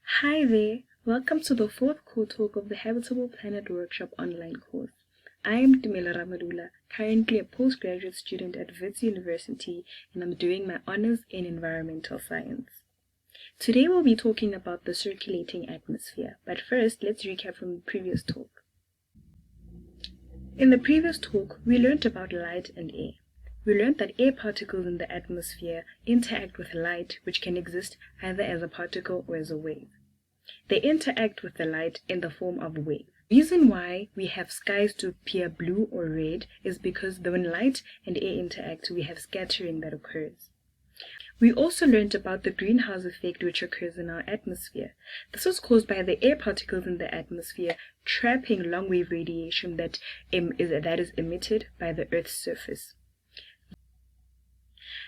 Hi there, welcome to the fourth core talk of the Habitable Planet Workshop online course. I am Tumelo Ramolula, currently a postgraduate student at Wits University, and I'm doing my honors in environmental science. Today we'll be talking about the circulating atmosphere, but first let's recap from the previous talk. In the previous talk, we learned about light and air. We learned that air particles in the atmosphere interact with light, which can exist either as a particle or as a wave. They interact with the light in the form of wave. The reason why we have skies to appear blue or red is because when light and air interact, we have scattering that occurs. We also learned about the greenhouse effect which occurs in our atmosphere. This was caused by the air particles in the atmosphere trapping long-wave radiation that is emitted by the Earth's surface.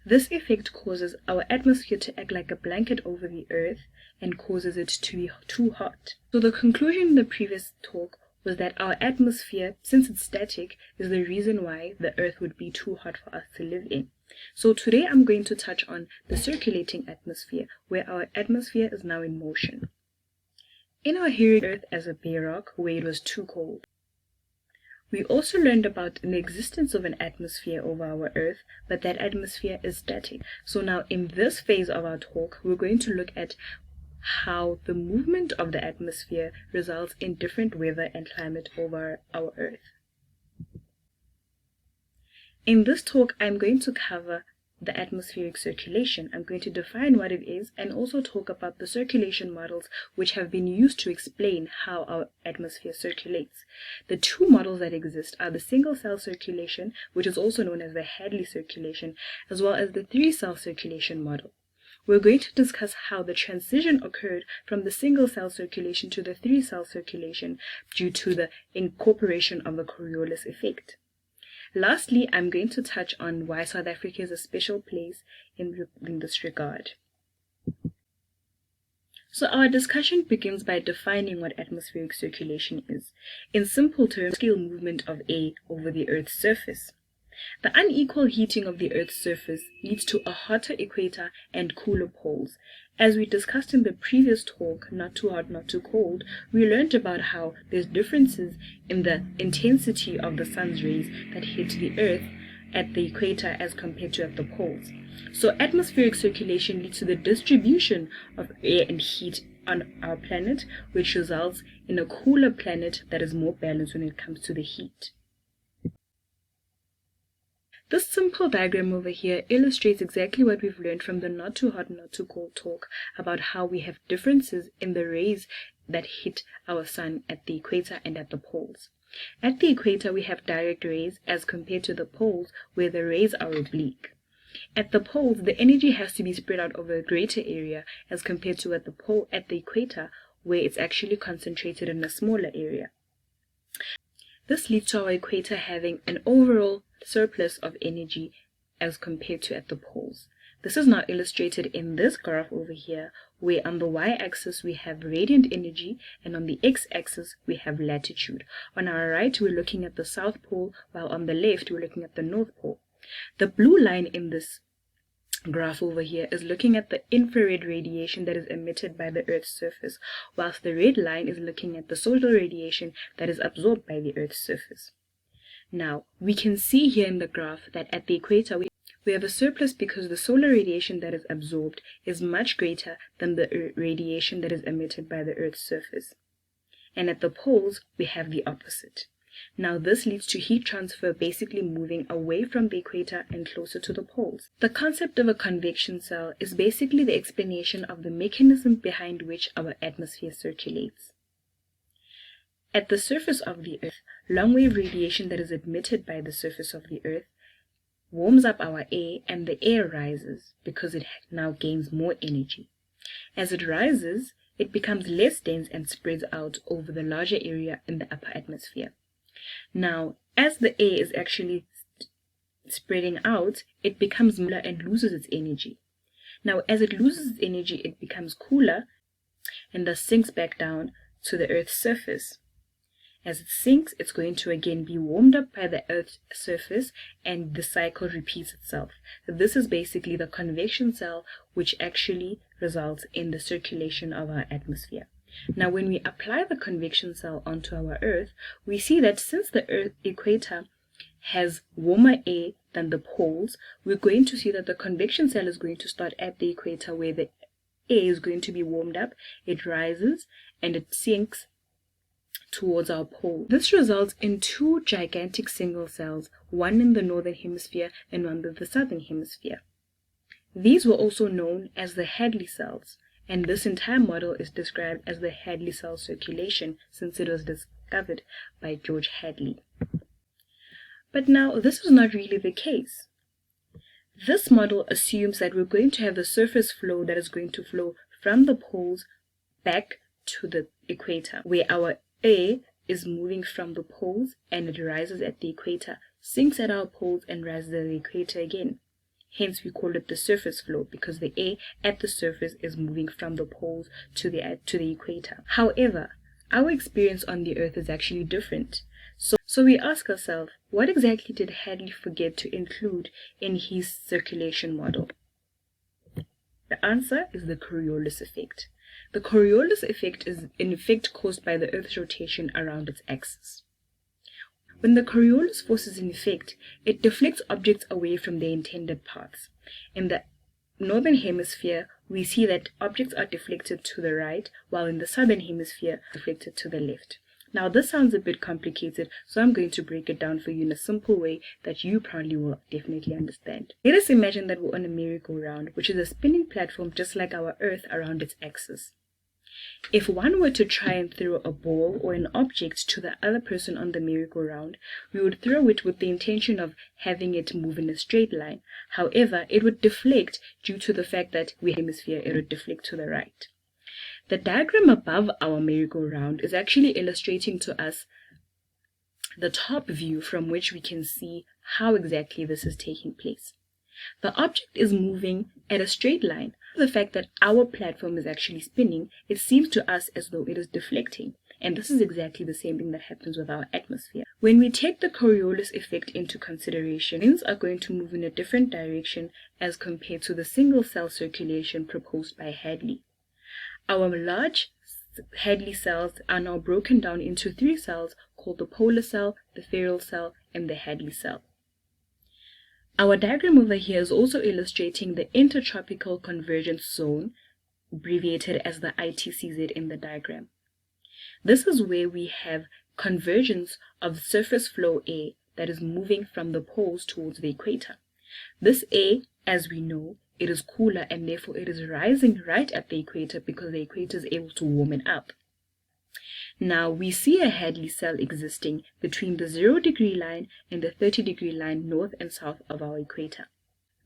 This effect causes our atmosphere to act like a blanket over the Earth and causes it to be too hot. So the conclusion in the previous talk was that our atmosphere, since it's static, is the reason why the Earth would be too hot for us to live in. So today I'm going to touch on the circulating atmosphere, where our atmosphere is now in motion. In our hearing Earth as a bare rock, where it was too cold. We also learned about the existence of an atmosphere over our Earth, but that atmosphere is static. So now in this phase of our talk, we're going to look at how the movement of the atmosphere results in different weather and climate over our Earth. In this talk, I'm going to cover the atmospheric circulation. I'm going to define what it is and also talk about the circulation models which have been used to explain how our atmosphere circulates. The two models that exist are the single-cell circulation, which is also known as the Hadley circulation, as well as the three-cell circulation model. We're going to discuss how the transition occurred from the single-cell circulation to the three-cell circulation due to the incorporation of the Coriolis effect. Lastly, I'm going to touch on why South Africa is a special place in this regard. So our discussion begins by defining what atmospheric circulation is. In simple terms, scale movement of air over the Earth's surface. The unequal heating of the Earth's surface leads to a hotter equator and cooler poles. As we discussed in the previous talk, Not Too Hot, Not Too Cold, we learned about how there's differences in the intensity of the sun's rays that hit the Earth at the equator as compared to at the poles. So atmospheric circulation leads to the distribution of air and heat on our planet, which results in a cooler planet that is more balanced when it comes to the heat. This simple diagram over here illustrates exactly what we've learned from the Not Too Hot, Not Too Cold talk about how we have differences in the rays that hit our sun at the equator and at the poles. At the equator, we have direct rays as compared to the poles where the rays are oblique. At the poles, the energy has to be spread out over a greater area as compared to at the equator where it's actually concentrated in a smaller area. This leads to our equator having an overall surplus of energy as compared to at the poles. This is now illustrated in this graph over here, where on the y-axis we have radiant energy and on the x-axis we have latitude. On our right we're looking at the South Pole, while on the left we're looking at the North Pole. The blue line in this graph over here is looking at the infrared radiation that is emitted by the Earth's surface, whilst the red line is looking at the solar radiation that is absorbed by the Earth's surface. Now, we can see here in the graph that at the equator we have a surplus because the solar radiation that is absorbed is much greater than the radiation that is emitted by the Earth's surface. And at the poles, we have the opposite. Now this leads to heat transfer basically moving away from the equator and closer to the poles. The concept of a convection cell is basically the explanation of the mechanism behind which our atmosphere circulates. At the surface of the Earth, long-wave radiation that is emitted by the surface of the Earth warms up our air, and the air rises because it now gains more energy. As it rises, it becomes less dense and spreads out over the larger area in the upper atmosphere. Now, as the air is actually spreading out, it becomes smaller and loses its energy. Now, as it loses its energy, it becomes cooler and thus sinks back down to the Earth's surface. As it sinks, it's going to again be warmed up by the Earth's surface, and the cycle repeats itself. This is basically the convection cell, which actually results in the circulation of our atmosphere. Now, when we apply the convection cell onto our Earth, we see that since the Earth equator has warmer air than the poles, we're going to see that the convection cell is going to start at the equator where the air is going to be warmed up, it rises, and it sinks towards our pole. This results in two gigantic single cells, one in the northern hemisphere and one in the southern hemisphere. These were also known as the Hadley cells, and this entire model is described as the Hadley cell circulation since it was discovered by George Hadley. But now, this was not really the case. This model assumes that we're going to have a surface flow that is going to flow from the poles back to the equator, where our air is moving from the poles and it rises at the equator, sinks at our poles and rises at the equator again. Hence, we call it the surface flow because the air at the surface is moving from the poles to the equator. However, our experience on the Earth is actually different. So we ask ourselves, what exactly did Hadley forget to include in his circulation model? The answer is the Coriolis effect. The Coriolis effect is an effect caused by the Earth's rotation around its axis. When the Coriolis force is in effect, it deflects objects away from their intended paths. In the northern hemisphere, we see that objects are deflected to the right, while in the southern hemisphere, deflected to the left. Now, this sounds a bit complicated, so I'm going to break it down for you in a simple way that you probably will definitely understand. Let us imagine that we're on a merry-go-round, which is a spinning platform just like our Earth around its axis. If one were to try and throw a ball or an object to the other person on the merry-go-round, we would throw it with the intention of having it move in a straight line. However, it would deflect due to the fact that we're hemisphere, it would deflect to the right. The diagram above our merry-go-round is actually illustrating to us the top view from which we can see how exactly this is taking place. The object is moving at a straight line. The fact that our platform is actually spinning, it seems to us as though it is deflecting. And this is exactly the same thing that happens with our atmosphere. When we take the Coriolis effect into consideration, winds are going to move in a different direction as compared to the single cell circulation proposed by Hadley. Our large Hadley cells are now broken down into three cells called the polar cell, the ferrule cell, and the Hadley cell. Our diagram over here is also illustrating the intertropical convergence zone, abbreviated as the ITCZ in the diagram. This is where we have convergence of surface flow air that is moving from the poles towards the equator. This air, as we know, it is cooler and therefore it is rising right at the equator because the equator is able to warm it up. Now we see a Hadley cell existing between the 0-degree line and the 30-degree line north and south of our equator.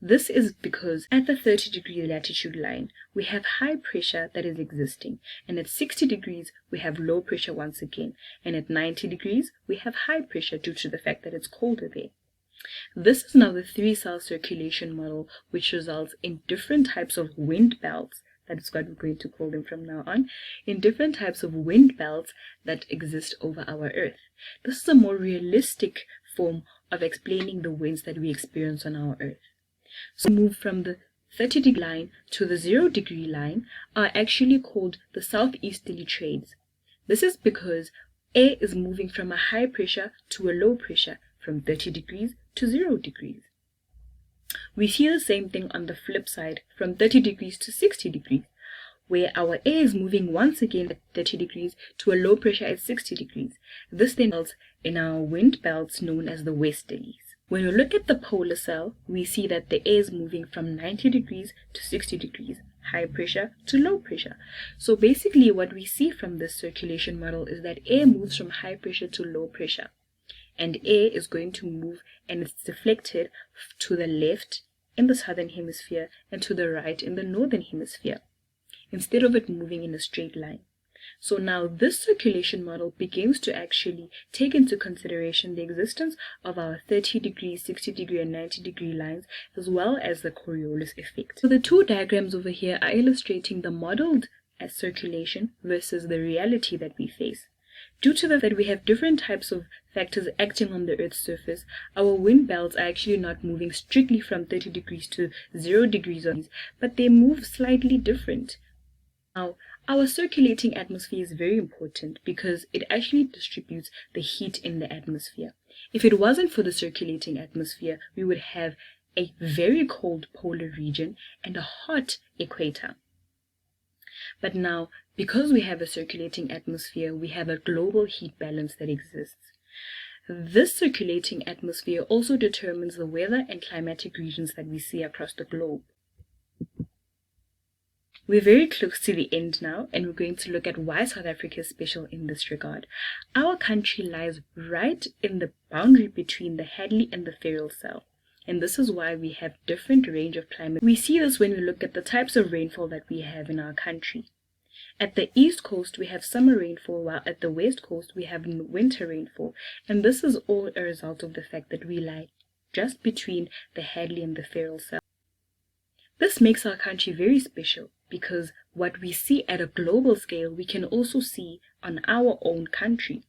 This is because at the 30-degree latitude line, we have high pressure that is existing, and at 60 degrees, we have low pressure once again, and at 90 degrees, we have high pressure due to the fact that it's colder there. This is now the three-cell circulation model, which results in different types of wind belts, that is what we're going to call them from now on, in different types of wind belts that exist over our Earth. This is a more realistic form of explaining the winds that we experience on our Earth. So move from the 30-degree line to the 0-degree line are actually called the southeasterly trades. This is because air is moving from a high pressure to a low pressure, from 30 degrees to 0 degrees. We see the same thing on the flip side from 30 degrees to 60 degrees, where our air is moving once again at 30 degrees to a low pressure at 60 degrees. This then results in our wind belts known as the westerlies. When we look at the polar cell, we see that the air is moving from 90 degrees to 60 degrees, high pressure to low pressure. So basically what we see from this circulation model is that air moves from high pressure to low pressure. And air is going to move and it's deflected to the left in the southern hemisphere and to the right in the northern hemisphere, instead of it moving in a straight line. So now this circulation model begins to actually take into consideration the existence of our 30-degree, 60-degree, and 90-degree lines, as well as the Coriolis effect. So the two diagrams over here are illustrating the modeled as circulation versus the reality that we face. Due to the fact that we have different types of factors acting on the Earth's surface, our wind belts are actually not moving strictly from 30 degrees to 0 degrees, but they move slightly different. Now, our circulating atmosphere is very important because it actually distributes the heat in the atmosphere. If it wasn't for the circulating atmosphere, we would have a very cold polar region and a hot equator. But now, because we have a circulating atmosphere, we have a global heat balance that exists. This circulating atmosphere also determines the weather and climatic regions that we see across the globe. We're very close to the end now, and we're going to look at why South Africa is special in this regard. Our country lies right in the boundary between the Hadley and the Feral Cell, and this is why we have different range of climate. We see this when we look at the types of rainfall that we have in our country. At the east coast, we have summer rainfall, while at the west coast, we have winter rainfall, and this is all a result of the fact that we lie just between the Hadley and the Feral Cell. This makes our country very special because what we see at a global scale, we can also see on our own country.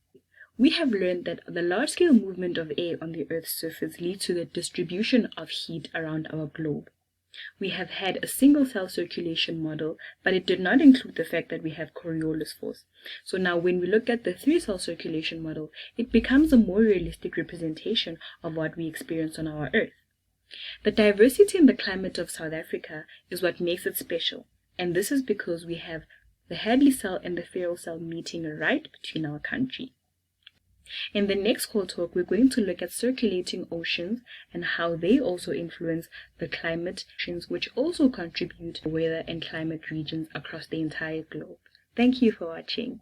We have learned that the large-scale movement of air on the Earth's surface leads to the distribution of heat around our globe. We have had a single-cell circulation model, but it did not include the fact that we have Coriolis force. So now when we look at the three-cell circulation model, it becomes a more realistic representation of what we experience on our Earth. The diversity in the climate of South Africa is what makes it special, and this is because we have the Hadley cell and the Feral cell meeting right between our country. In the next call talk, we're going to look at circulating oceans and how they also influence the climate, which also contribute to weather and climate regions across the entire globe. Thank you for watching.